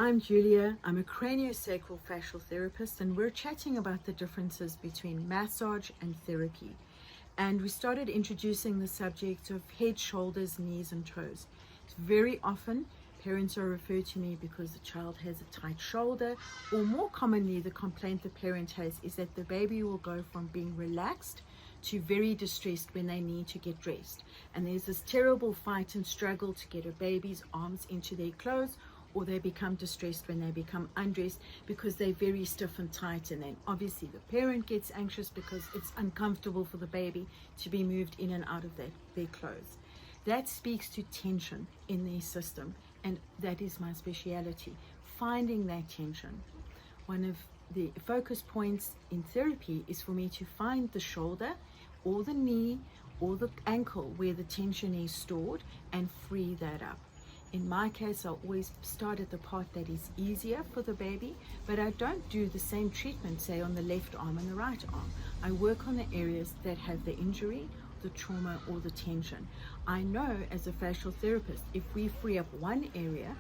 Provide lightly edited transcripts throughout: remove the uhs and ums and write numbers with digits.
I'm Julia. I'm a CranioSacralFascial Therapist, and we're chatting about the differences between massage and therapy. And we started introducing the subject of head, shoulders, knees, and toes. Very often, parents are referred to me because the child has a tight shoulder, or more commonly, the complaint the parent has is that the baby will go from being relaxed to very distressed when they need to get dressed. And there's this terrible fight and struggle to get a baby's arms into their clothes, or they become distressed when they become undressed because they're very stiff and tight, and then obviously the parent gets anxious because it's uncomfortable for the baby to be moved in and out of their clothes. That speaks to tension in their system, and that is my speciality, finding that tension. One of the focus points in therapy is for me to find the shoulder or the knee or the ankle where the tension is stored and free that up. In my case, I always start at the part that is easier for the baby, but I don't do the same treatment, say, on the left arm and the right arm. I work on the areas that have the injury, the trauma, or the tension. I know as a fascial therapist, if we free up one area,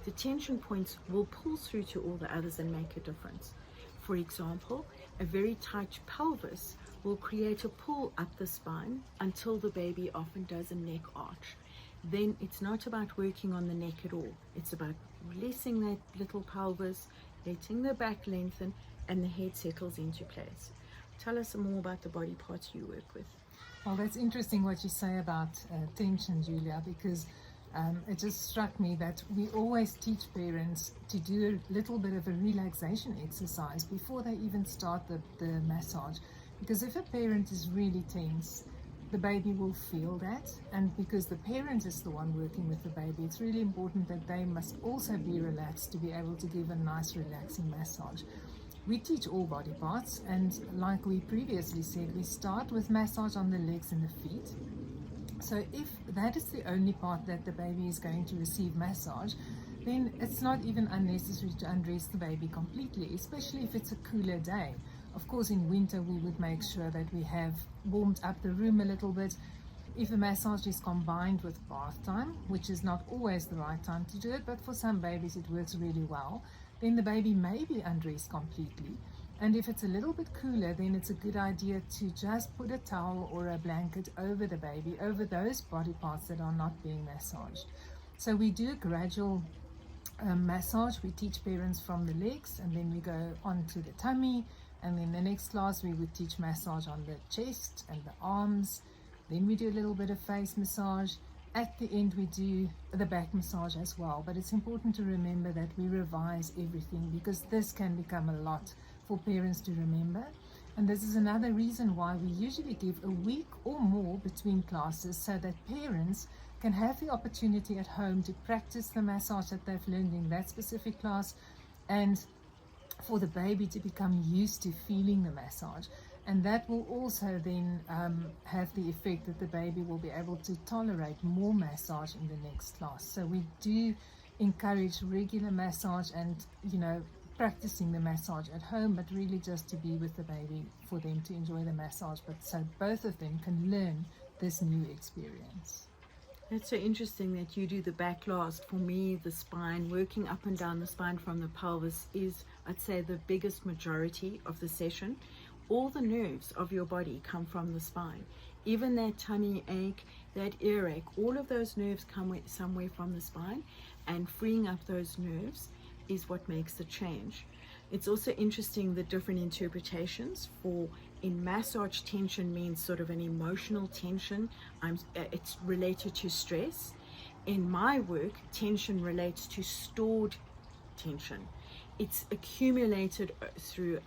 the tension points will pull through to all the others and make a difference. For example, a very tight pelvis will create a pull up the spine until the baby often does a neck arch. Then it's not about working on the neck at all. It's about releasing that little pelvis, letting the back lengthen, and the head settles into place. Tell us more about the body parts you work with. Well, that's interesting what you say about tension, Julia, because it just struck me that we always teach parents to do a little bit of a relaxation exercise before they even start the massage. Because if a parent is really tense, the baby will feel that, and because the parent is the one working with the baby, it's really important that they must also be relaxed to be able to give a nice relaxing massage. We teach all body parts, and like we previously said, we start with massage on the legs and the feet. So if that is the only part that the baby is going to receive massage, then it's not even unnecessary to undress the baby completely, especially if it's a cooler day. Of course, in winter, we would make sure that we have warmed up the room a little bit. If a massage is combined with bath time, which is not always the right time to do it, but for some babies it works really well, then the baby may be undressed completely. And if it's a little bit cooler, then it's a good idea to just put a towel or a blanket over the baby, over those body parts that are not being massaged. So we do a gradual massage. We teach parents from the legs, and then we go on to the tummy. And in the next class, we would teach massage on the chest and the arms. Then we do a little bit of face massage. At the end, we do the back massage as well. But it's important to remember that we revise everything, because this can become a lot for parents to remember. And this is another reason why we usually give a week or more between classes, so that parents can have the opportunity at home to practice the massage that they've learned in that specific class, and for the baby to become used to feeling the massage. And that will also then have the effect that the baby will be able to tolerate more massage in the next class. So we do encourage regular massage and, practicing the massage at home, but really just to be with the baby for them to enjoy the massage, but so both of them can learn this new experience. It's so interesting that you do the back last. For me, the spine, working up and down the spine from the pelvis is, I'd say, the biggest majority of the session. All the nerves of your body come from the spine. Even that tummy ache, that earache, all of those nerves come somewhere from the spine, and freeing up those nerves is what makes the change. It's also interesting the different interpretations. For in massage, tension means sort of an emotional tension. It's related to stress. In my work, tension relates to stored tension. It's accumulated through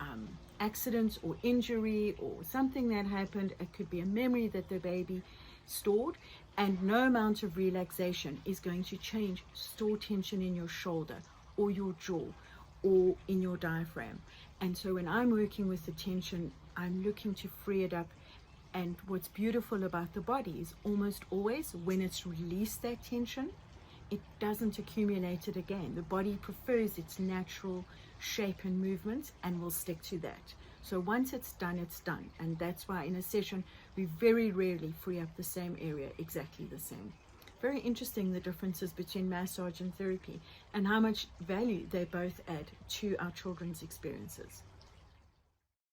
accidents or injury or something that happened. It could be a memory that the baby stored, and no amount of relaxation is going to change stored tension in your shoulder or your jaw or in your diaphragm. And so when I'm working with the tension, I'm looking to free it up. And what's beautiful about the body is almost always when it's released that tension, it doesn't accumulate it again. The body prefers its natural shape and movement and will stick to that. So once it's done, it's done. And that's why in a session, we very rarely free up the same area exactly the same. very interesting, the differences between massage and therapy and how much value they both add to our children's experiences.